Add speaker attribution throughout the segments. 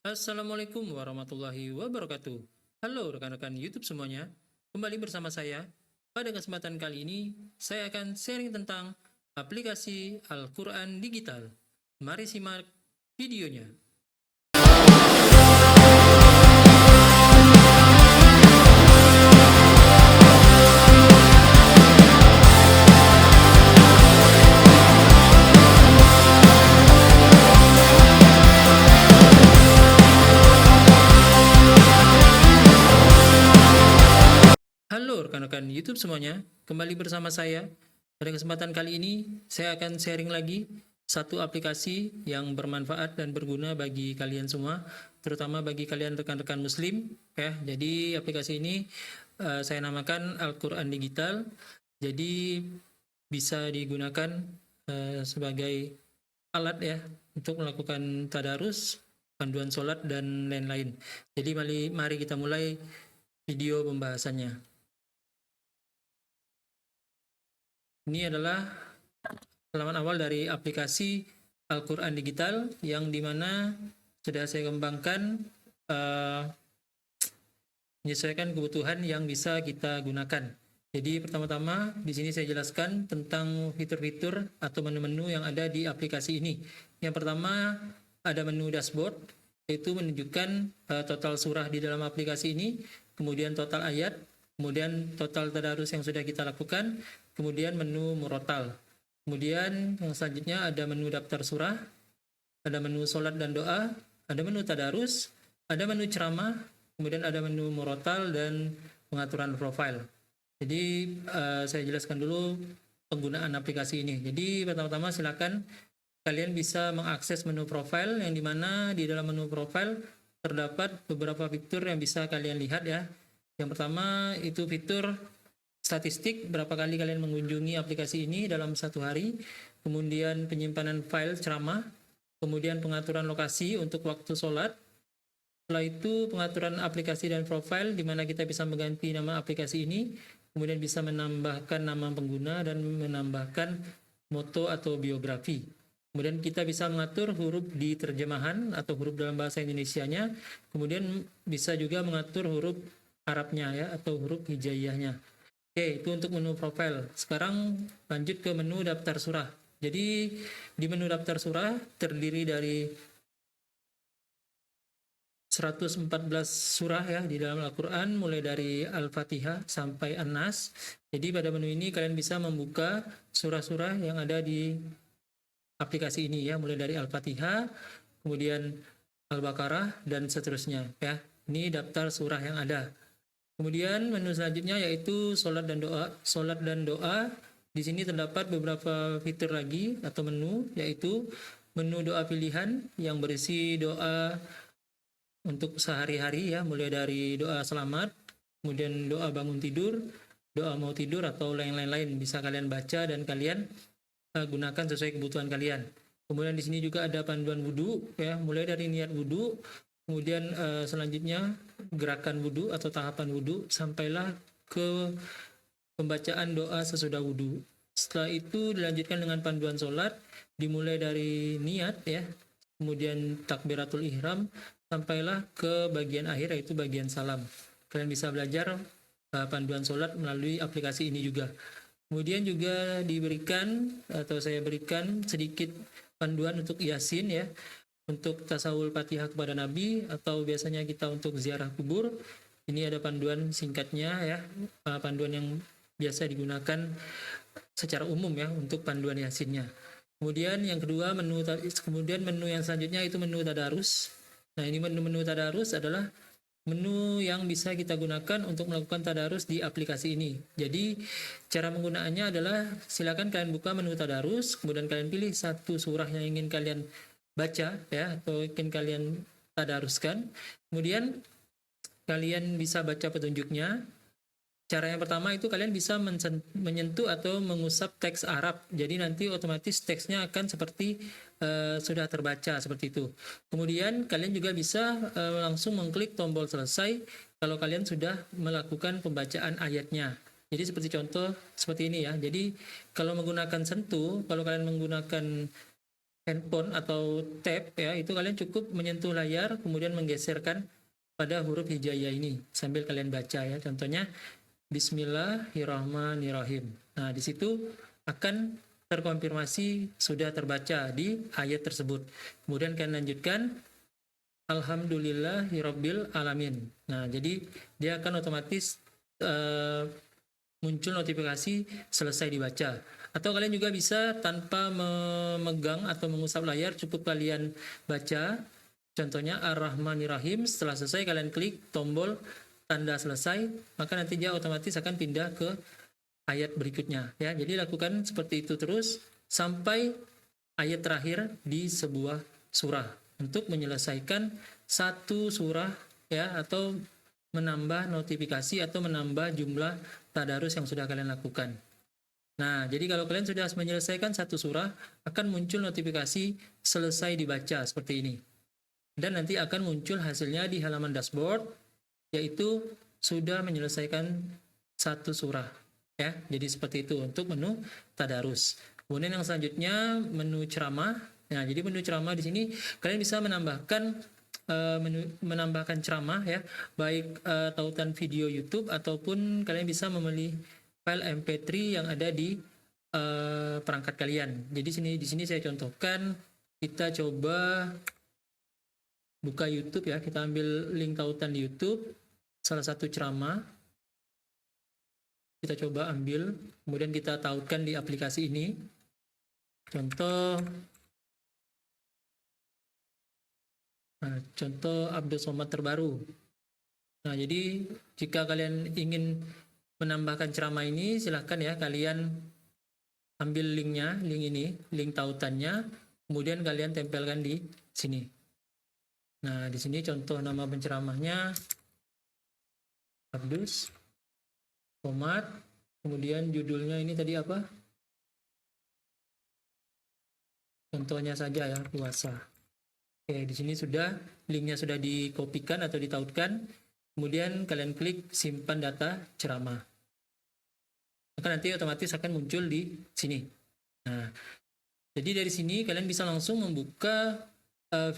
Speaker 1: Assalamualaikum warahmatullahi wabarakatuh. Halo rekan-rekan YouTube semuanya, kembali bersama saya. Pada kesempatan kali ini, saya akan sharing tentang aplikasi Al-Quran Digital. Mari simak videonya. Halo rekan-rekan YouTube semuanya, kembali bersama saya. Pada kesempatan kali ini, saya akan sharing lagi satu aplikasi yang bermanfaat dan berguna bagi kalian semua, terutama bagi kalian rekan-rekan Muslim. Ya, jadi aplikasi ini saya namakan Al-Quran Digital. Jadi bisa digunakan sebagai alat ya untuk melakukan tadarus, panduan sholat dan lain-lain. Jadi mari kita mulai video pembahasannya. Ini adalah halaman awal dari aplikasi Al-Quran Digital yang dimana sudah saya kembangkan menyesuaikan kebutuhan yang bisa kita gunakan. Jadi pertama-tama di sini saya jelaskan tentang fitur-fitur atau menu-menu yang ada di aplikasi ini. Yang pertama ada menu dashboard, yaitu menunjukkan total surah di dalam aplikasi ini, kemudian total ayat, kemudian total tadarus yang sudah kita lakukan, kemudian menu murotal. Kemudian yang selanjutnya ada menu daftar surah, ada menu sholat dan doa, ada menu tadarus, ada menu ceramah, kemudian ada menu murotal dan pengaturan profile. Jadi saya jelaskan dulu penggunaan aplikasi ini. Jadi pertama-tama silakan kalian bisa mengakses menu profile yang dimana di dalam menu profile terdapat beberapa fitur yang bisa kalian lihat ya. Yang pertama itu fitur statistik, berapa kali kalian mengunjungi aplikasi ini dalam satu hari, kemudian penyimpanan file ceramah, kemudian pengaturan lokasi untuk waktu sholat. Setelah itu pengaturan aplikasi dan profile di mana kita bisa mengganti nama aplikasi ini, kemudian bisa menambahkan nama pengguna dan menambahkan moto atau biografi. Kemudian kita bisa mengatur huruf di terjemahan atau huruf dalam bahasa Indonesianya, kemudian bisa juga mengatur huruf Arabnya ya atau huruf hijaiyahnya. Oke, itu untuk menu profile. Sekarang lanjut ke menu daftar surah. Jadi di menu daftar surah terdiri dari 114 surah ya di dalam Al-Quran, mulai dari Al-Fatihah sampai An-Nas. Jadi pada menu ini kalian bisa membuka surah-surah yang ada di aplikasi ini ya, mulai dari Al-Fatihah, kemudian Al-Baqarah dan seterusnya ya. Ini daftar surah yang ada. Kemudian menu selanjutnya yaitu sholat dan doa. Sholat dan doa di sini terdapat beberapa fitur lagi atau menu, yaitu menu doa pilihan yang berisi doa untuk sehari-hari ya, mulai dari doa selamat, kemudian doa bangun tidur, doa mau tidur atau lain-lain bisa kalian baca dan kalian gunakan sesuai kebutuhan kalian. Kemudian di sini juga ada panduan wudhu ya, mulai dari niat wudhu, kemudian selanjutnya gerakan wudhu atau tahapan wudhu, sampailah ke pembacaan doa sesudah wudhu. Setelah itu dilanjutkan dengan panduan sholat, dimulai dari niat ya, kemudian takbiratul ihram, sampailah ke bagian akhir yaitu bagian salam. Kalian bisa belajar panduan sholat melalui aplikasi ini juga. Kemudian juga diberikan atau saya berikan sedikit panduan untuk Yasin ya, untuk tasawul Fatihah kepada Nabi atau biasanya kita untuk ziarah kubur. Ini ada panduan singkatnya ya, panduan yang biasa digunakan secara umum ya untuk panduan Yasinnya. Kemudian yang kedua menu yang selanjutnya itu menu tadarus. Nah, ini menu tadarus adalah menu yang bisa kita gunakan untuk melakukan tadarus di aplikasi ini. Jadi cara penggunaannya adalah silakan kalian buka menu tadarus, kemudian kalian pilih satu surah yang ingin kalian baca ya atau ingin kalian tadaruskan. Kemudian kalian bisa baca petunjuknya. Cara yang pertama itu kalian bisa menyentuh atau mengusap teks Arab. Jadi nanti otomatis teksnya akan seperti sudah terbaca seperti itu. Kemudian kalian juga bisa langsung mengklik tombol selesai kalau kalian sudah melakukan pembacaan ayatnya. Jadi seperti contoh seperti ini ya. Jadi kalau menggunakan sentuh, kalau kalian menggunakan handphone atau tab ya, itu kalian cukup menyentuh layar kemudian menggeserkan pada huruf hijaiyah ini sambil kalian baca ya. Contohnya Bismillahirrahmanirrahim. Nah, di situ akan terkonfirmasi sudah terbaca di ayat tersebut. Kemudian kalian lanjutkan Alhamdulillahirabbil alamin. Nah, jadi dia akan otomatis muncul notifikasi selesai dibaca. Atau kalian juga bisa tanpa memegang atau mengusap layar, cukup kalian baca. Contohnya Ar-Rahmanirrahim, setelah selesai kalian klik tombol tanda selesai, maka nanti dia otomatis akan pindah ke ayat berikutnya ya. Jadi lakukan seperti itu terus sampai ayat terakhir di sebuah surah untuk menyelesaikan satu surah ya, atau menambah notifikasi atau menambah jumlah tadarus yang sudah kalian lakukan. Nah, jadi kalau kalian sudah menyelesaikan satu surah, akan muncul notifikasi selesai dibaca seperti ini. Dan nanti akan muncul hasilnya di halaman dashboard, yaitu sudah menyelesaikan satu surah. Ya, jadi seperti itu untuk menu tadarus. Kemudian yang selanjutnya menu ceramah. Nah, jadi menu ceramah di sini kalian bisa menambahkan ceramah ya, baik tautan video YouTube ataupun kalian bisa memilih file MP3 yang ada di perangkat kalian. Jadi di sini saya contohkan, kita coba buka YouTube ya, kita ambil link tautan di YouTube, salah satu ceramah. Kita coba ambil, kemudian kita tautkan di aplikasi ini. Contoh Abdul Somad terbaru. Nah, jadi jika kalian ingin menambahkan ceramah ini, silahkan ya kalian ambil linknya, link tautannya, kemudian kalian tempelkan di sini. Nah, di sini contoh nama penceramahnya Abdus Somad, kemudian judulnya ini tadi apa? Contohnya saja ya, puasa. Oke, di sini linknya sudah dikopikan atau ditautkan. Kemudian kalian klik simpan data ceramah. Maka nanti otomatis akan muncul di sini. Nah, jadi dari sini kalian bisa langsung membuka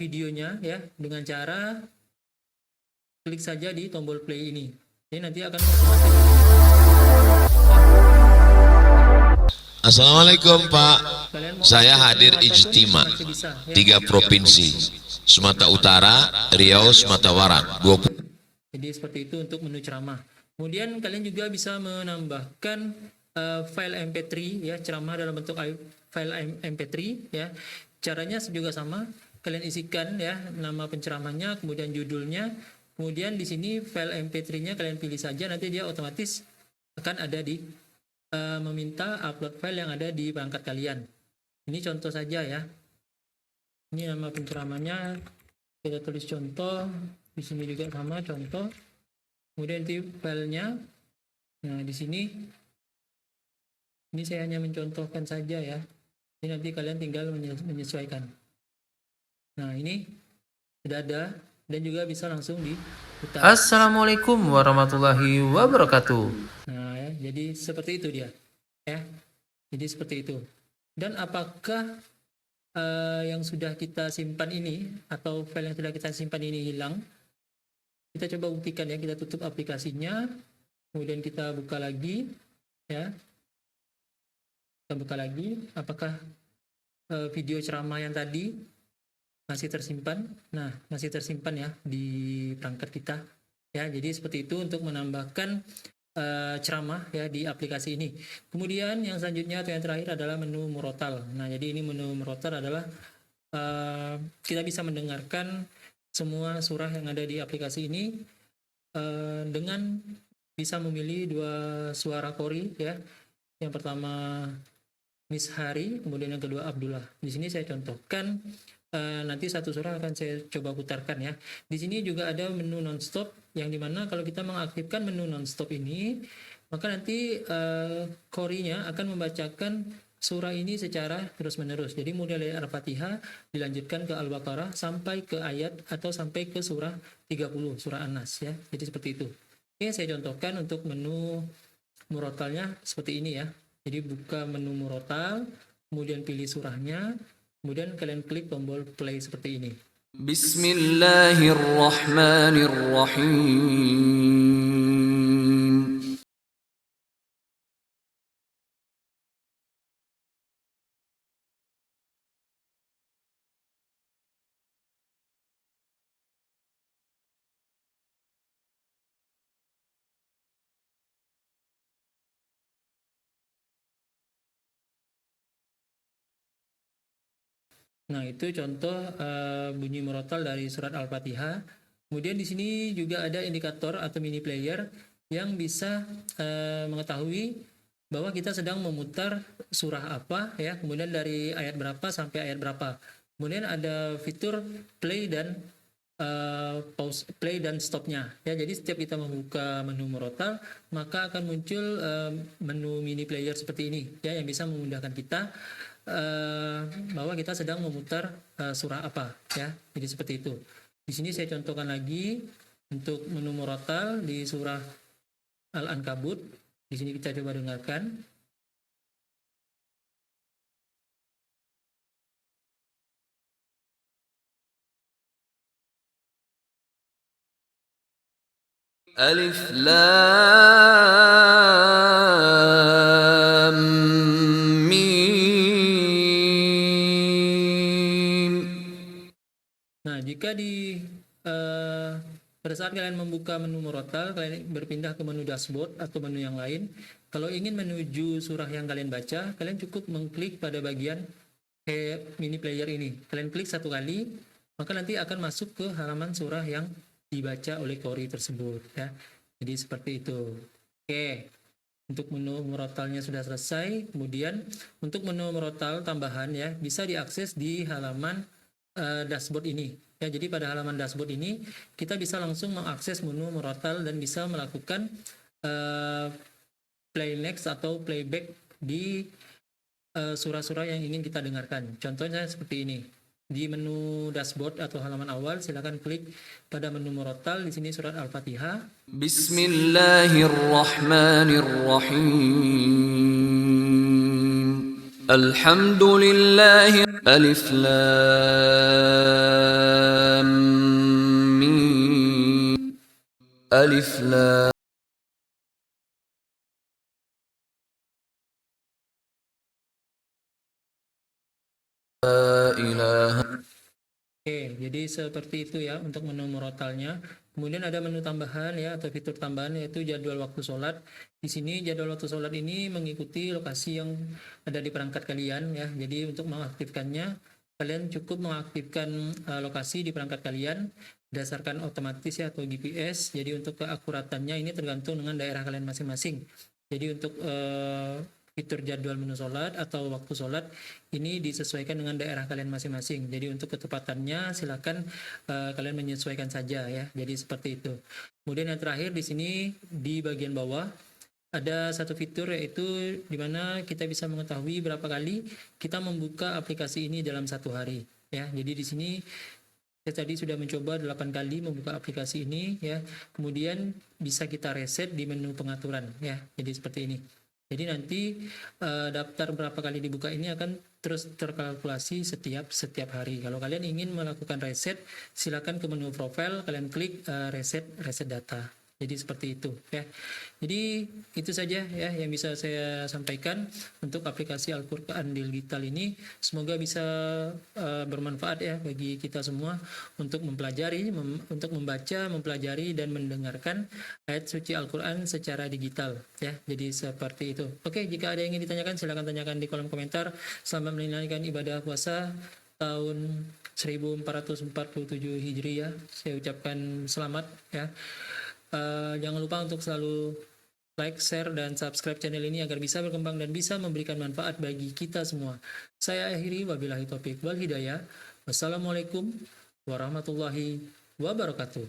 Speaker 1: videonya ya dengan cara klik saja di tombol play ini. Jadi nanti akan otomatis.
Speaker 2: Assalamualaikum Pak, saya hadir ijtima 3 provinsi, Sumatera Utara, Riau, Sumatera Barat, 20.
Speaker 1: Jadi seperti itu untuk menu ceramah. Kemudian kalian juga bisa menambahkan file MP3 ya, ceramah dalam bentuk file MP3 ya. Caranya juga sama, kalian isikan ya nama penceramahnya, kemudian judulnya, kemudian di sini file MP3-nya kalian pilih saja, nanti dia otomatis akan ada di meminta upload file yang ada di perangkat kalian. Ini contoh saja ya. Ini nama penceramahnya, kita tulis contoh, di sini juga sama contoh. Kemudian di filenya. Nah, di sini ini saya hanya mencontohkan saja ya. Ini nanti kalian tinggal menyesuaikan. Nah, ini sudah ada dan juga bisa langsung diputar.
Speaker 3: Assalamualaikum warahmatullahi wabarakatuh.
Speaker 1: Nah, ya, jadi seperti itu dia. Ya. Jadi seperti itu. Dan apakah yang sudah kita simpan ini atau file yang sudah kita simpan ini hilang? Kita coba buktikan ya, kita tutup aplikasinya, kemudian kita buka lagi ya. Kita buka lagi, apakah video ceramah yang tadi masih tersimpan? Nah, masih tersimpan ya di perangkat kita. Ya, jadi seperti itu untuk menambahkan ceramah ya di aplikasi ini. Kemudian yang selanjutnya atau yang terakhir adalah menu murotal. Nah, jadi ini menu murotal adalah kita bisa mendengarkan semua surah yang ada di aplikasi ini dengan bisa memilih 2 suara qori ya. Yang pertama Miss Hari, kemudian yang kedua Abdullah. Di sini saya contohkan, nanti satu surah akan saya coba putarkan ya. Di sini juga ada menu nonstop, yang dimana kalau kita mengaktifkan menu nonstop ini, maka nanti qorinya akan membacakan surah ini secara terus-menerus. Jadi mulai dari Al-Fatihah dilanjutkan ke Al-Baqarah sampai ke ayat atau sampai ke surah 30, surah An-Nas ya. Jadi seperti itu. Oke, saya contohkan untuk menu murotalnya seperti ini ya. Jadi buka menu murotal, kemudian pilih surahnya, Kemudian kalian klik tombol play seperti ini.
Speaker 4: Bismillahirrahmanirrahim.
Speaker 1: Nah, itu contoh bunyi murotal dari surat Al-Fatihah. Kemudian di sini juga ada indikator atau mini player yang bisa mengetahui bahwa kita sedang memutar surah apa ya, kemudian dari ayat berapa sampai ayat berapa. Kemudian ada fitur play dan pause, play dan stopnya ya. Jadi setiap kita membuka menu murotal, maka akan muncul menu mini player seperti ini ya, yang bisa memudahkan kita bahwa kita sedang memutar surah apa ya. Jadi seperti itu. Di sini saya contohkan lagi untuk menu murotal di surah Al-Ankabut. Di sini kita coba dengarkan.
Speaker 4: Alif Lam Mim.
Speaker 1: Nah, jika pada saat kalian membuka menu murotal, kalian berpindah ke menu dashboard atau menu yang lain. Kalau ingin menuju surah yang kalian baca, kalian cukup mengklik pada bagian mini player ini. Kalian klik satu kali, maka nanti akan masuk ke halaman surah yang dibaca oleh qori tersebut ya. Jadi seperti itu. Oke. Untuk menu murotalnya sudah selesai. Kemudian untuk menu murotal tambahan ya, bisa diakses di halaman dashboard ini. Ya, jadi pada halaman dashboard ini kita bisa langsung mengakses menu murotal dan bisa melakukan play next atau playback di surah-surah yang ingin kita dengarkan. Contohnya seperti ini. Di menu dashboard atau halaman awal, silakan klik pada menu murotal. Di sini surat Al-Fatihah.
Speaker 4: Bismillahirrahmanirrahim. Alhamdulillahi Alif Lam Mim. Alif Lam ilaha.
Speaker 1: Oke, jadi seperti itu ya untuk menu murotalnya. Kemudian ada menu tambahan ya atau fitur tambahan yaitu jadwal waktu sholat. Di sini jadwal waktu sholat ini mengikuti lokasi yang ada di perangkat kalian ya. Jadi untuk mengaktifkannya, kalian cukup mengaktifkan lokasi di perangkat kalian berdasarkan otomatis ya atau GPS. Jadi untuk keakuratannya ini tergantung dengan daerah kalian masing-masing. Jadi untuk fitur jadwal menu sholat atau waktu sholat ini disesuaikan dengan daerah kalian masing-masing. Jadi untuk ketepatannya silakan kalian menyesuaikan saja ya. Jadi seperti itu. Kemudian yang terakhir di sini di bagian bawah ada satu fitur yaitu di mana kita bisa mengetahui berapa kali kita membuka aplikasi ini dalam satu hari ya. Jadi di sini saya tadi sudah mencoba 8 kali membuka aplikasi ini ya. Kemudian bisa kita reset di menu pengaturan ya. Jadi seperti ini. Jadi nanti daftar berapa kali dibuka ini akan terus terkalkulasi setiap hari. Kalau kalian ingin melakukan reset, silakan ke menu profile, kalian klik reset data. Jadi seperti itu ya. Jadi itu saja ya yang bisa saya sampaikan untuk aplikasi Al-Qur'an Digital ini. Semoga bisa bermanfaat ya bagi kita semua untuk mempelajari, untuk membaca, mempelajari dan mendengarkan ayat suci Al-Qur'an secara digital ya. Jadi seperti itu. Oke, jika ada yang ingin ditanyakan silakan tanyakan di kolom komentar. Selamat menunaikan ibadah puasa tahun 1447 Hijriah. Saya ucapkan selamat ya. Jangan lupa untuk selalu like, share, dan subscribe channel ini agar bisa berkembang dan bisa memberikan manfaat bagi kita semua. Saya akhiri, wabillahi taufiq wal hidayah. Wassalamualaikum warahmatullahi wabarakatuh.